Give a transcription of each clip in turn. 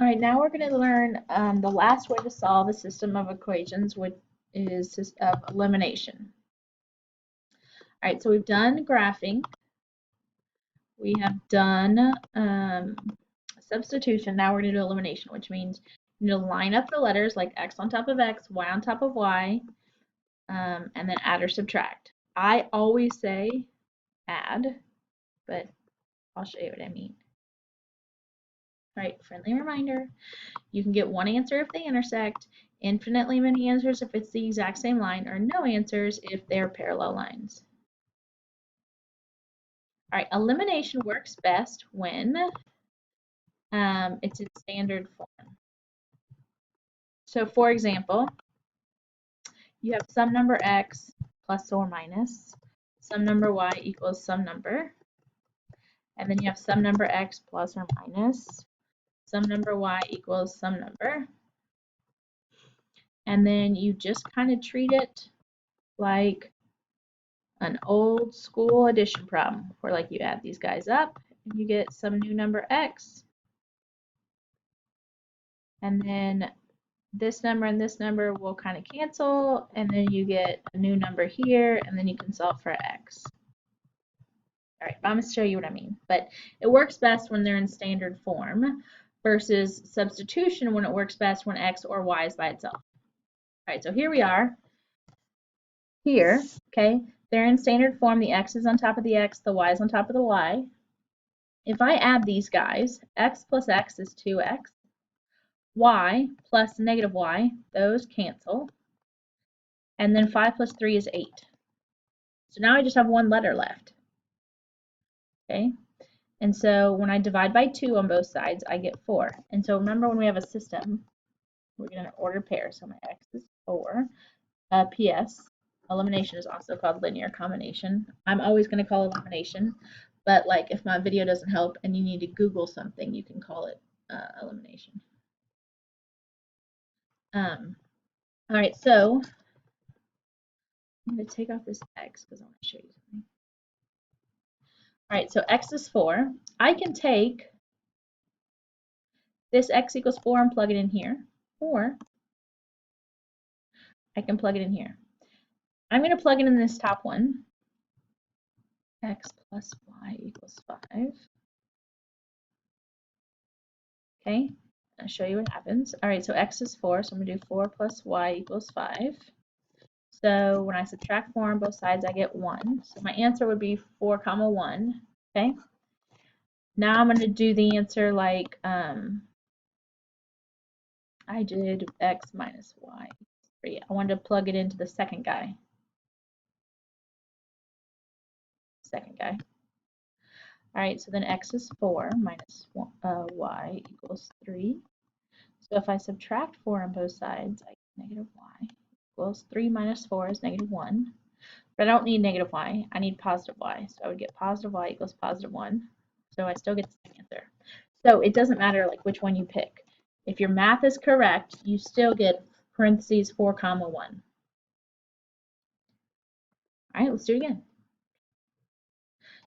All right, now we're going to learn the last way to solve a system of equations, which is elimination. All right, so we've done graphing. We have done substitution. Now we're going to do elimination, which means you need to line up the letters like x on top of x, y on top of y, and then add or subtract. I always say add, but I'll show you what I mean. All right, friendly reminder. You can get one answer if they intersect, infinitely many answers if it's the exact same line, or no answers if they're parallel lines. All right, elimination works best when it's in standard form. So for example, you have some number x plus or minus, some number y equals some number, and then you have some number x plus or minus, some number y equals some number, and then you just kind of treat it like an old school addition problem where like you add these guys up and you get some new number x, and then this number and this number will kind of cancel, and then you get a new number here, and then you can solve for x. All right, I'm going to show you what I mean, but it works best when they're in standard form versus substitution when it works best when x or y is by itself. All right, so here we are. Here, okay, they're in standard form. The x is on top of the x, the y is on top of the y. If I add these guys, x plus x is 2x. Y plus negative y, those cancel. And then 5 plus 3 is 8. So now I just have one letter left. Okay, and so when I divide by 2 on both sides, I get 4. And so remember, when we have a system, we're going to order pairs. So my x is 4. P.S. Elimination is also called linear combination. I'm always going to call it elimination, but like if my video doesn't help and you need to Google something, you can call it elimination. All right, so I'm going to take off this x because I want to show you something. All right, so x is 4. I can take this x equals 4 and plug it in here, or I can plug it in here. I'm going to plug it in this top one. X plus y equals 5. Okay, I'll show you what happens. All right, so x is 4, so I'm going to do 4 plus y equals 5. So when I subtract 4 on both sides, I get 1. So my answer would be 4 comma 1. Okay. Now I'm going to do the answer like I did x minus y. I wanted to plug it into the second guy. All right, so then x is 4 minus y equals 3. So if I subtract 4 on both sides, I get negative y equals 3 minus 4 is negative 1. But I don't need negative y, I need positive y. So I would get positive y equals positive 1. So I still get the same answer. So it doesn't matter like which one you pick. If your math is correct, you still get parentheses 4 comma 1. All right, let's do it again.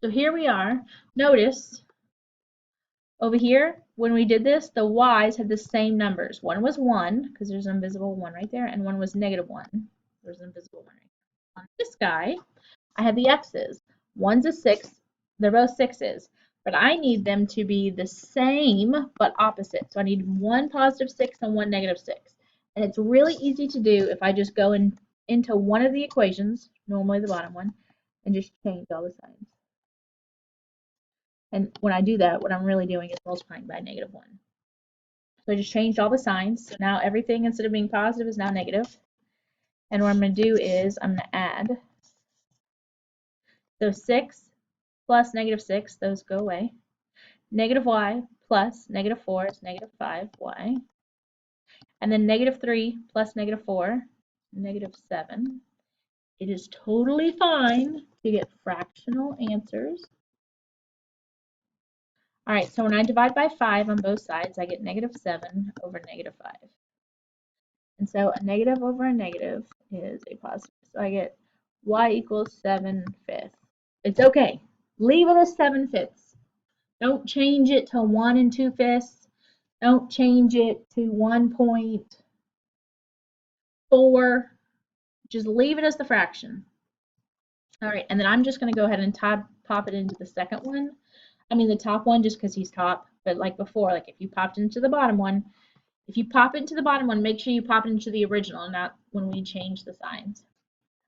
So here we are. Notice over here, when we did this, the y's had the same numbers. One was 1, because there's an invisible 1 right there, and one was negative 1. There's an invisible 1 right there. On this guy, I have the x's. One's a 6. They're both 6's. But I need them to be the same but opposite. So I need one positive 6 and one negative 6. And it's really easy to do if I just go into one of the equations, normally the bottom one, and just change all the signs. And when I do that, what I'm really doing is multiplying by negative 1. So I just changed all the signs. So now everything, instead of being positive, is now negative. And what I'm going to do is I'm going to add. So 6 plus negative 6, those go away. Negative y plus negative 4 is negative 5y. And then negative 3 plus negative 4, negative 7. It is totally fine to get fractional answers. All right, so when I divide by 5 on both sides, I get negative 7 over negative 5. And so a negative over a negative is a positive. So I get y equals 7/5. It's okay. Leave it as 7/5. Don't change it to 1 2/5. Don't change it to 1.4. Just leave it as the fraction. All right, and then I'm just going to go ahead and pop it into the second one. I mean the top one just because he's top, but like before, like if you popped into the bottom one, if you pop it into the bottom one, make sure you pop it into the original, not when we change the signs.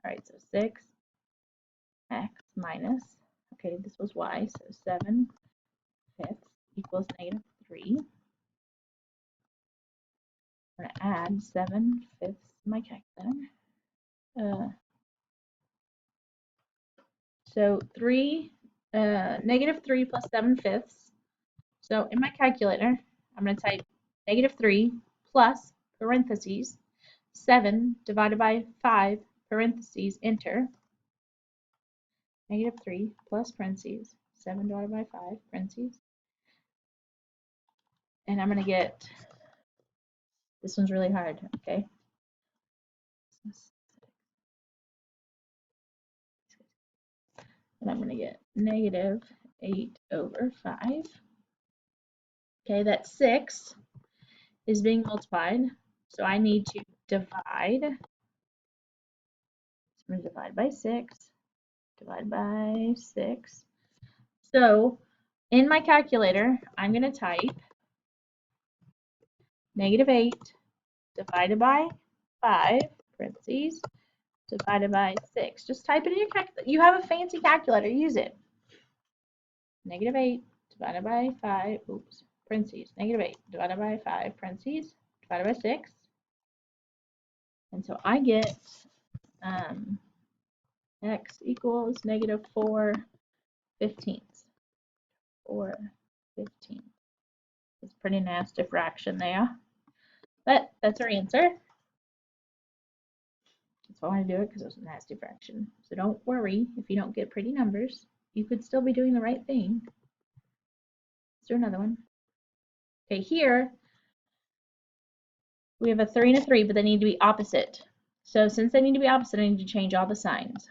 All right, so 6x minus, okay, this was y, so 7 fifths equals negative 3. I'm going to add 7 fifths to my calculator. So negative 3 plus 7 fifths. So in my calculator, I'm going to type negative 3 plus parentheses 7 divided by 5 parentheses, enter. Negative 3 plus parentheses 7 divided by 5 parentheses. And I'm going to get, this one's really hard, okay? And I'm going to get negative 8 over 5. Okay, that 6 is being multiplied. So I need to divide. So I'm going to divide by 6. Divide by 6. So in my calculator, I'm going to type negative 8 divided by 5, parentheses, divided by 6. Just type it in your calculator. You have a fancy calculator, use it. Negative 8 divided by 5, oops, parentheses, negative 8 divided by 5, parentheses, divided by 6. And so I get x equals negative 4/15. 4/15. It's a pretty nasty fraction there. But that's our answer. That's why I want to do it, because it was a nasty fraction. So don't worry if you don't get pretty numbers. You could still be doing the right thing. Let's do another one. Okay, here we have a 3 and a 3, but they need to be opposite. So since they need to be opposite, I need to change all the signs.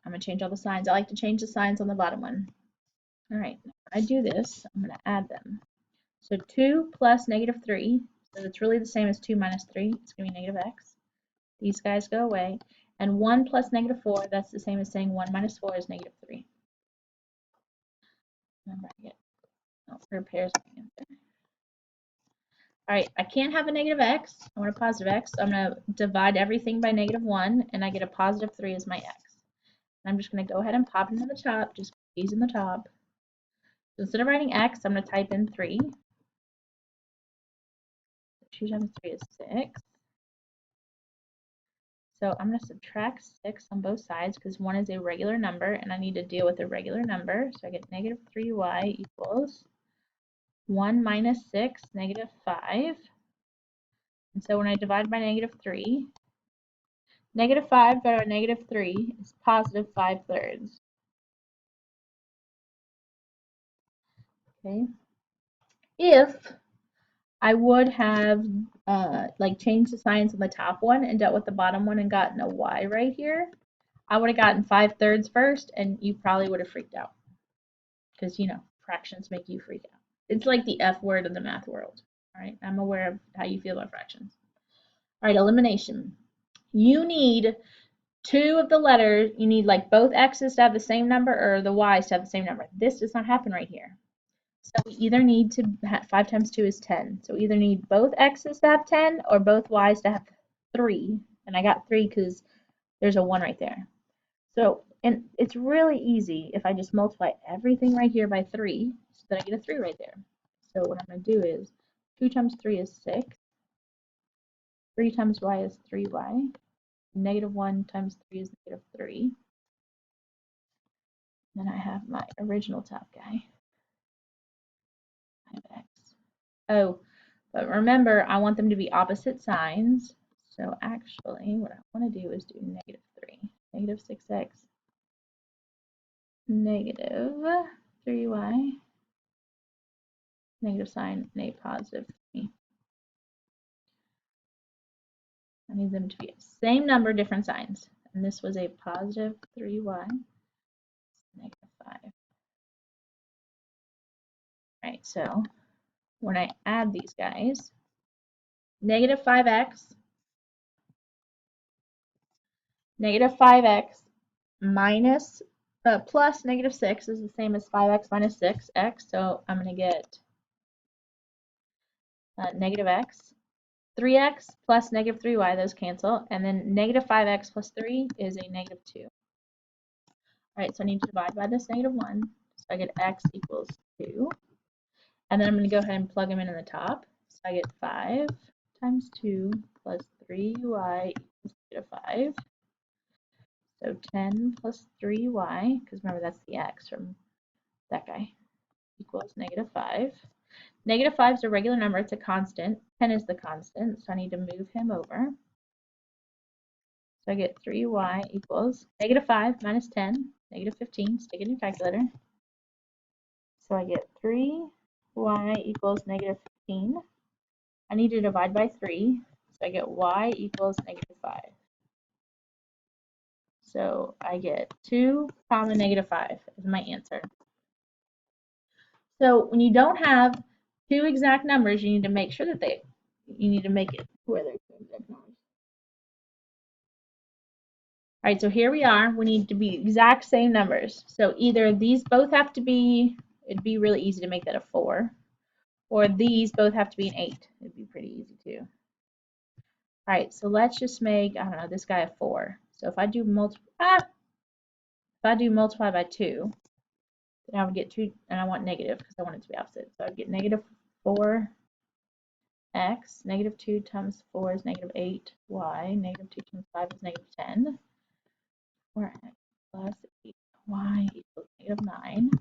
I'm going to change all the signs. I like to change the signs on the bottom one. All right, when I do this, I'm going to add them. So 2 plus negative 3, so it's really the same as 2 minus 3. It's going to be negative x. These guys go away. And 1 plus negative 4, that's the same as saying 1 minus 4 is negative 3. Remember, I get, oh, repairs my answer. All right, I can't have a negative x. I want a positive x. So I'm going to divide everything by negative 1, and I get a positive 3 as my x. And I'm just going to go ahead and pop it into the top, just keys in the top. So instead of writing x, I'm going to type in 3. 2 times 3 is 6. So I'm going to subtract 6 on both sides because 1 is a regular number and I need to deal with a regular number. So I get negative 3y equals 1 minus 6, negative 5. And so when I divide by negative 3, negative 5 divided by negative 3 is positive 5/3. Okay. If I would have like changed the signs on the top one and dealt with the bottom one and gotten a y right here, I would have gotten 5/3 first, and you probably would have freaked out. Because, you know, fractions make you freak out. It's like the F word in the math world. All right, I'm aware of how you feel about fractions. All right, elimination. You need two of the letters. You need like both x's to have the same number or the y's to have the same number. This does not happen right here. So we either need to have 5 times 2 is 10. So we either need both x's to have 10 or both y's to have 3. And I got 3 because there's a 1 right there. So, and it's really easy if I just multiply everything right here by 3, so that I get a 3 right there. So what I'm going to do is 2 times 3 is 6. 3 times y is 3y. Negative 1 times 3 is negative 3. Then I have my original top guy. I have x. Oh, but remember, I want them to be opposite signs. So actually, what I want to do is do negative 3. Negative 6x. Negative 3y. Negative sign and a positive 3. I need them to be the same number, different signs. And this was a positive 3y, negative 5. Right, so when I add these guys, negative 5x minus plus negative 6 is the same as 5x minus 6x, so I'm going to get negative x. 3x plus negative 3y, those cancel, and then negative 5x plus 3 is a negative 2. Alright, so I need to divide by this negative 1, so I get x equals 2. And then I'm going to go ahead and plug them in the top. So I get 5 times 2 plus 3y equals negative 5. So 10 plus 3y, because remember that's the x from that guy, equals negative 5. Negative 5 is a regular number, it's a constant. 10 is the constant, so I need to move him over. So I get 3y equals negative 5 minus 10, negative 15. Stick it in your calculator. So I get 3y equals negative 15. I need to divide by 3, so I get y equals negative 5. So I get 2 comma negative 5 is my answer. So when you don't have two exact numbers, you need to make sure that you need to make it where they're two exact numbers. All right, so here we are. We need to be exact same numbers. So either these both have to be, it'd be really easy to make that a 4, or these both have to be an 8. It'd be pretty easy too. All right, so let's just make, I don't know, this guy a 4. So if I do multiply by 2, then I would get 2, and I want negative because I want it to be opposite. So I'd get negative 4x, negative 2 times 4 is negative 8y, negative 2 times 5 is negative 10. 4x plus 8y equals negative 9. All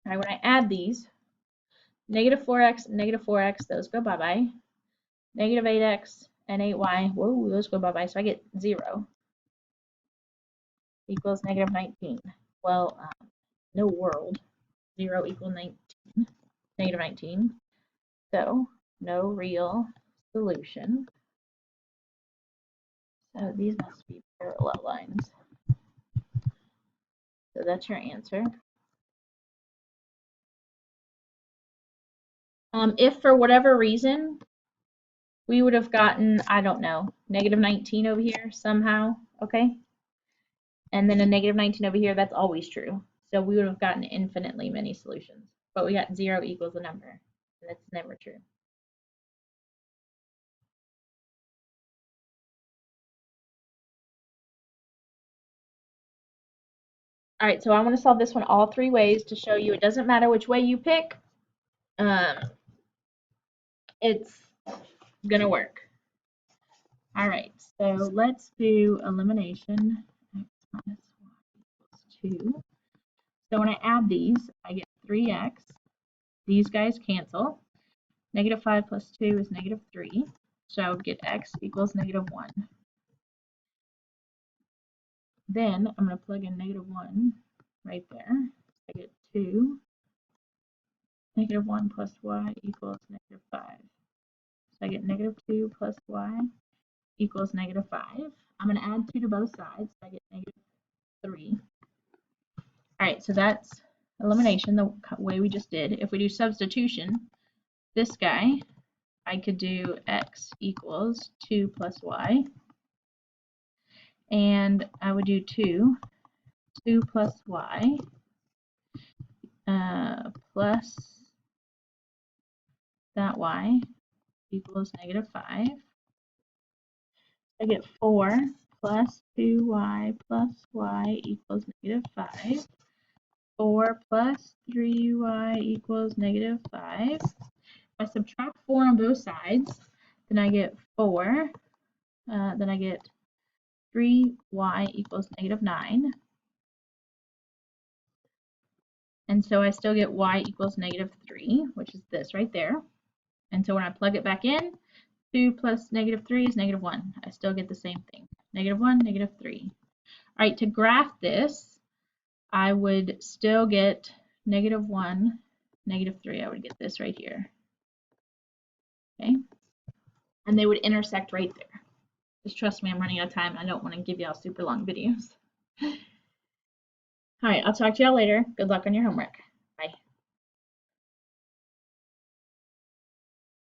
right, when I add these, negative 4x and negative 4x, those go bye-bye. Negative 8x and 8y, whoa, those go bye-bye. So I get 0 equals negative 19. Well, no world. 0 equals 19, negative 19. So no real solution. So these must be parallel lines. So that's your answer. If for whatever reason we would have gotten, I don't know, negative 19 over here somehow, okay? And then a negative 19 over here, that's always true. So we would have gotten infinitely many solutions. But we got 0 equals a number. And that's never true. All right, so I want to solve this one all 3 ways to show you it doesn't matter which way you pick. It's going to work. All right, so let's do elimination. X minus y equals 2. So when I add these, I get 3x. These guys cancel. Negative 5 plus 2 is negative 3. So I would get x equals negative 1. Then I'm going to plug in negative 1 right there. I get 2. Negative 1 plus y equals negative 5. So I get negative 2 plus y equals negative 5. I'm going to add 2 to both sides. So I get negative 3. All right, so that's elimination, the way we just did. If we do substitution, this guy, I could do x equals 2 plus y. And I would do 2 plus y plus that y equals negative 5. I get 4 plus 2y plus y equals negative 5. 4 plus 3y equals negative 5. If I subtract 4 on both sides, then I get 4. Then I get 3y equals negative 9. And so I still get y equals negative 3, which is this right there. And so when I plug it back in, 2 plus negative 3 is negative 1. I still get the same thing. Negative 1, negative 3. All right, to graph this, I would still get negative 1, negative 3. I would get this right here. Okay? And they would intersect right there. Just trust me, I'm running out of time. I don't want to give y'all super long videos. All right, I'll talk to y'all later. Good luck on your homework.